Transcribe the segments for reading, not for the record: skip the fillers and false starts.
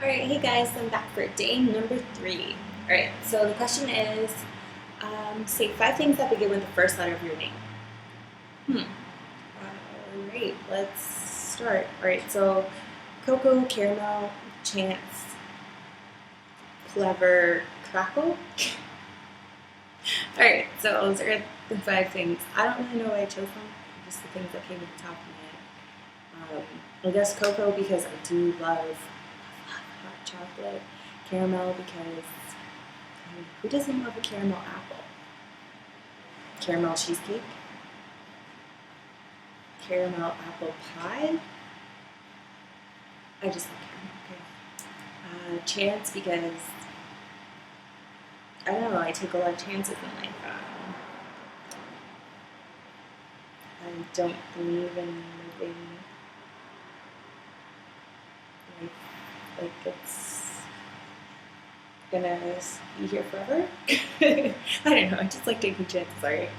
Alright, hey guys, I'm back for day number 3. Alright, so the question is say 5 things that begin with the first letter of your name. Alright, let's start. Alright, so Coco, Caramel, Chance, Clever, Crackle. Alright, so those are the 5 things. I don't really know why I chose them, just the things that came to the top of my head. I guess Coco because I do love hot chocolate, caramel because who doesn't love a caramel apple? Caramel cheesecake, caramel apple pie. I just love caramel. Okay. Chance because I don't know. I take a lot of chances in life. I don't believe in living life like it's gonna be here forever. I don't know. I just like taking chances. Sorry.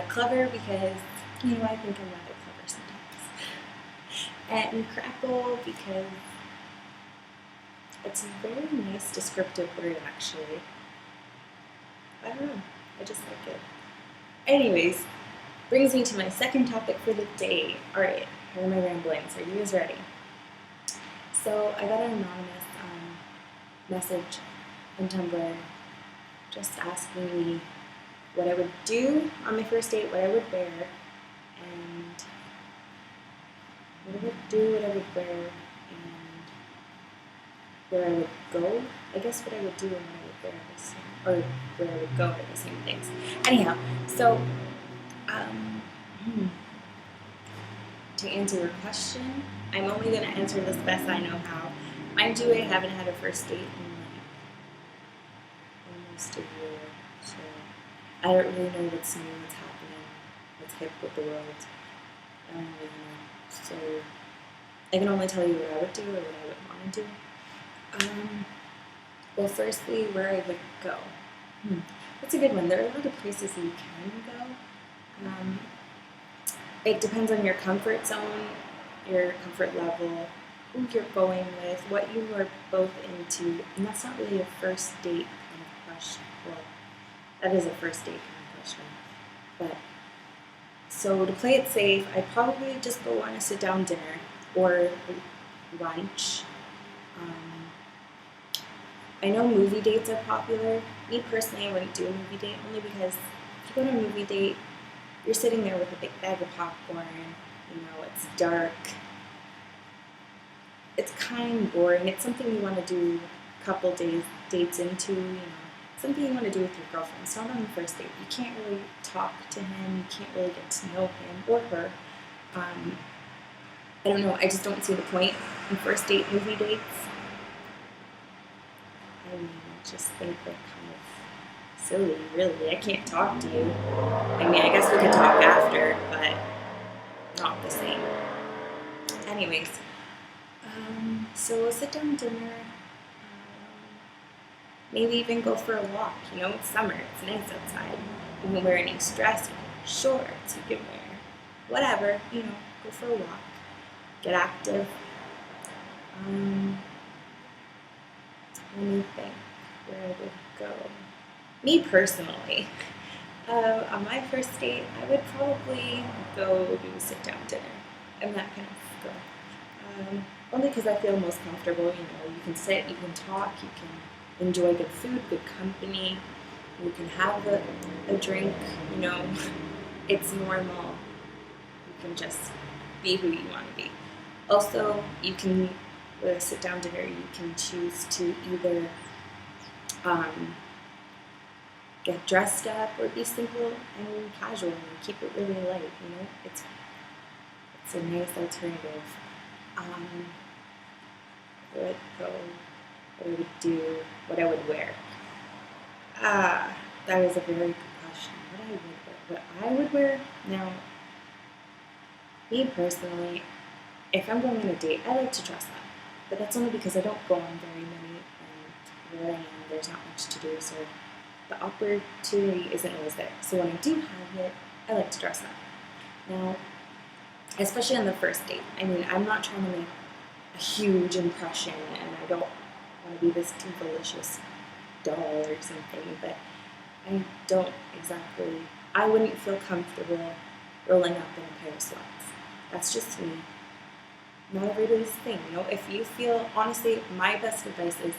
Clever because I think I'm rather clever sometimes. And Crackle because it's a very nice descriptive word actually. I don't know. I just like it. Anyways, brings me to my second topic for the day. Alright, here are my ramblings. Are you guys ready? So I got an anonymous message on Tumblr just asking me what I would do on my first date, what I would wear, and what I would do, what I would wear, and where I would go. I guess what I would do and what I would wear are the same, or where I would go are the same things. Anyhow, so to answer your question, I'm only going to answer this best I know how. Mind you, I haven't had a first date in like almost a year, so I don't really know what's new, what's happening, what's hip with the world. I don't really know. So I can only tell you what I would do or what I would want to do. Well, firstly, where I would go. That's a good one. There are a lot of places you can go. It depends on your comfort zone, your comfort level, who you're going with, what you are both into, and that's not really a first date kind of question. Well, that is a first date kind of question. But so to play it safe, I'd probably just go on a sit-down dinner or lunch. I know movie dates are popular. Me personally, I wouldn't do a movie date only because if you go to a movie date, you're sitting there with a big bag of popcorn, it's dark. It's kind of boring. It's something you want to do a couple dates into, something you want to do with your girlfriend. It's not on the first date. You can't really talk to him. You can't really get to know him or her. I don't know. I just don't see the point in first date movie dates. I just think they're kind of silly, really. I can't talk to you. I guess we could talk after, but not the same. Anyways, so we'll sit down dinner, maybe even go for a walk. It's summer, it's nice outside. You can wear a nice dress, you can wear shorts, you can wear whatever, go for a walk, get active. Let me think where I would go. Me personally, on my first date, I would probably go do a sit-down dinner. I'm that kind of girl. Only because I feel most comfortable. You can sit, you can talk, you can enjoy good food, good company. You can have a drink. It's normal. You can just be who you want to be. Also, you can, with a sit-down dinner, you can choose to either get dressed up or be simple and casual and keep it really light. It's a nice alternative. Where I would go, what I would do, what I would wear. That is a very good question. What I would wear? Now, me personally, if I'm going on a date, I like to dress up. But that's only because I don't go on very many, and where I am, there's not much to do, so the opportunity isn't always there. So when I do have it, I like to dress up. Now, especially on the first date, I'm not trying to make a huge impression, and I don't want to be this delicious doll or something, but I don't exactly, I wouldn't feel comfortable rolling up in a pair of sweats. That's just me. Not everybody's thing, you know. If you feel, honestly, my best advice is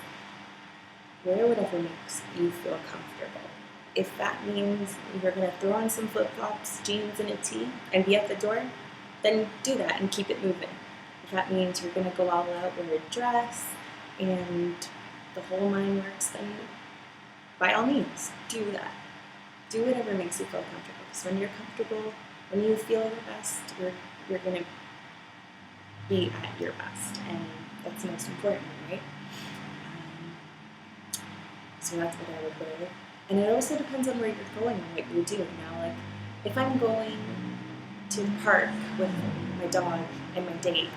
wear whatever makes you feel comfortable. If that means you're gonna throw on some flip flops, jeans, and a tee and be at the door, then do that and keep it moving. If that means you're gonna go all out, wear a dress and the whole nine works, then by all means, do that. Do whatever makes you feel comfortable. Because when you're comfortable, when you feel your best, you're gonna be at your best, and that's the most important, right? So that's what I would wear. And it also depends on where you're going and what you're doing. Now, like, if I'm going to the park with my dog and my date,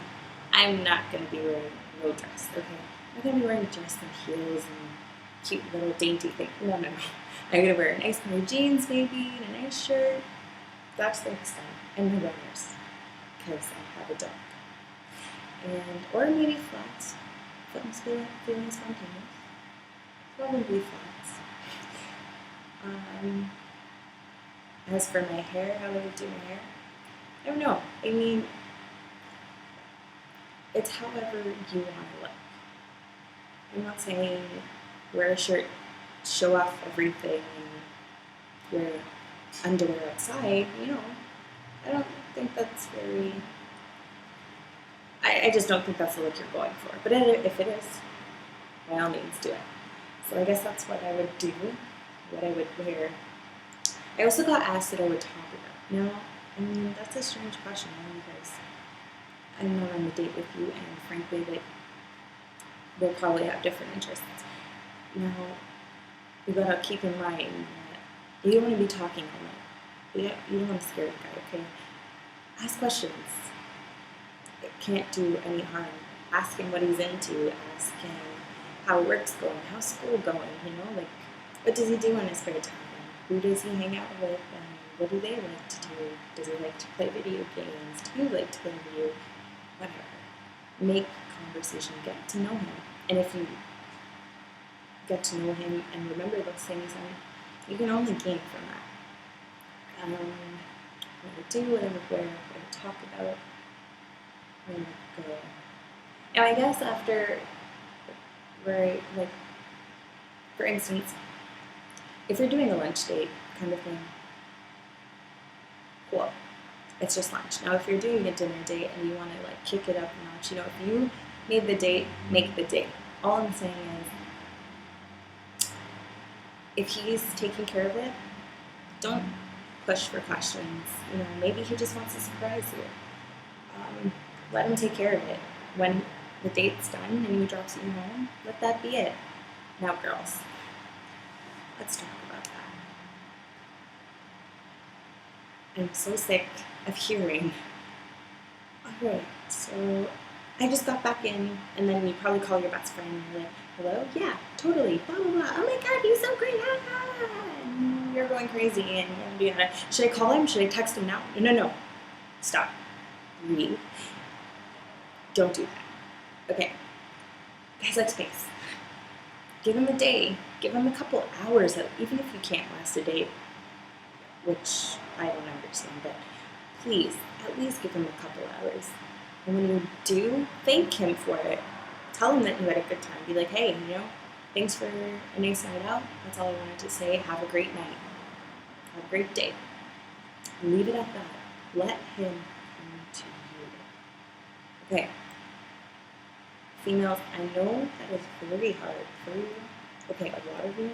I'm not going to be wearing no dress, okay? I'm going to be wearing a dress and heels and cute little dainty thing. No. I'm going to wear a nice pair of jeans maybe and a nice shirt. That's the extent. And my runners, because I have a dog. Or maybe flats. If I'm feeling spontaneous. Probably flats. As for my hair, how I would do my hair, I don't know. I mean, it's however you want to look. I'm not saying wear a shirt, show off everything, and wear underwear outside. You know, I don't think that's very. I just don't think that's the look you're going for. But if it is, by all means, do it. So I guess that's what I would do, what I would wear. I also got asked what I would talk about. Now, I mean, that's a strange question, because I'm not on a date with you, and frankly, like, we'll probably have different interests. Now, you gotta keep in mind that you don't want to be talking all night. You don't want to scare the guy, okay? Ask questions. It can't do any harm. Ask him what he's into. Ask him how work's going, how's school going, you know, like, what does he do in his spare time? Who does he hang out with, and what do they like to do? Does he like to play video games? Do you like to play video? Whatever. Make conversation, get to know him. And if you get to know him and remember those things, then you can only gain from that. What I would do, what I would wear, what I would talk about, where I would go. Now, I guess after, where, like, for instance, if you're doing a lunch date kind of thing, cool. It's just lunch. Now, if you're doing a dinner date and you want to, like, kick it up a notch, you know, if you made the date, make the date. All I'm saying is, if he's taking care of it, don't push for questions. You know, maybe he just wants to surprise you. Let him take care of it. When the date's done and he drops you home, let that be it. Now, girls, let's talk about that. I'm so sick of hearing, alright, so I just got back in, and then you probably call your best friend and you're like, hello? Yeah, totally, blah, blah, blah. Oh my god, he's so great, and you're going crazy, and yada. Should I call him? Should I text him now? No. Stop. Breathe. Don't do that. Okay. Guys like space. Give him a day. Give him a couple hours, even if you can't last a day, which I don't understand, but please, at least give him a couple hours. And when you do, thank him for it. Tell him that you had a good time. Be like, hey, you know, thanks for a nice night out. That's all I wanted to say. Have a great night. Have a great day. Leave it at that. Let him come to you. Okay. Females, I know that is very hard for you. Okay, a lot of you.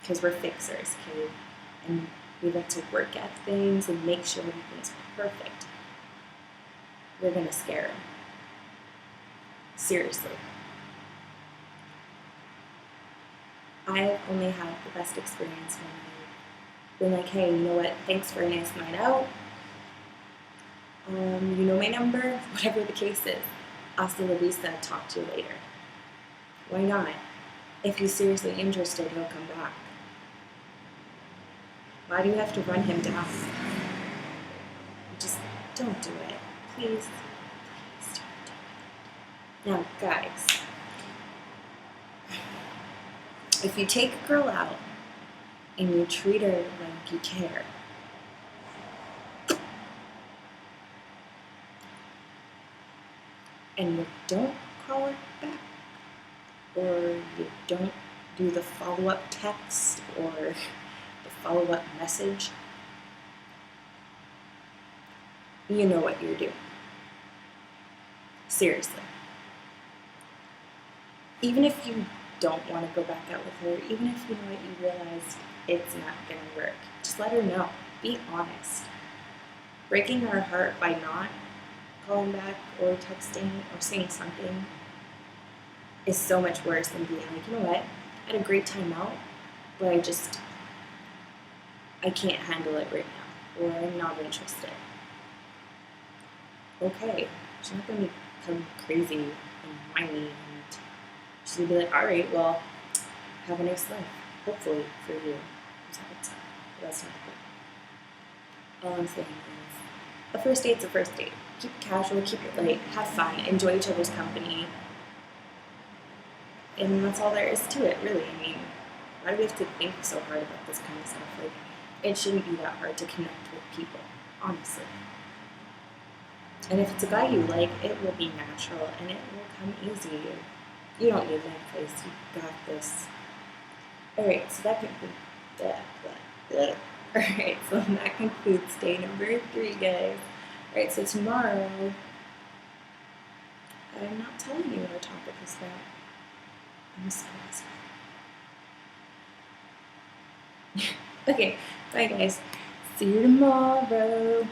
Because we're fixers, okay? And we like to work at things and make sure everything is perfect. We're going to scare him. Seriously. I've only had the best experience when I've been like, hey, you know what, thanks for a nice night out. You know my number, whatever the case is. Hasta la vista, talk to you later. Why not? If he's seriously interested, he'll come back. Why do you have to run him down? Just don't do it. Please don't do it. Now, guys, if you take a girl out and you treat her like you care, and you don't call her back, or you don't do the follow-up text or the follow-up message, you know what you're doing. Seriously. Even if you don't want to go back out with her, even if you know what you realized it's not going to work, just let her know. Be honest. Breaking her heart by not calling back or texting or saying something is so much worse than being like, you know what, I had a great time out, but I can't handle it right now, or I'm not interested. Okay, she's not going to become crazy and whiny, and she's going to be like, all right, well, have a nice life, hopefully, for you. That's not the point. All I'm saying is, a first date's a first date. Keep it casual, keep it light, have fun, enjoy each other's company. And that's all there is to it, really. I mean, why do we have to think so hard about this kind of stuff? Like, it shouldn't be that hard to connect with people, honestly. And if it's a guy you like, it will be natural and it will come easy. You don't need an advice, you got this. Alright, so that concludes Alright, so that concludes day number 3, guys. Alright, so tomorrow, I'm not telling you what our topic is about. I'm surprised. Okay, bye guys. See you tomorrow.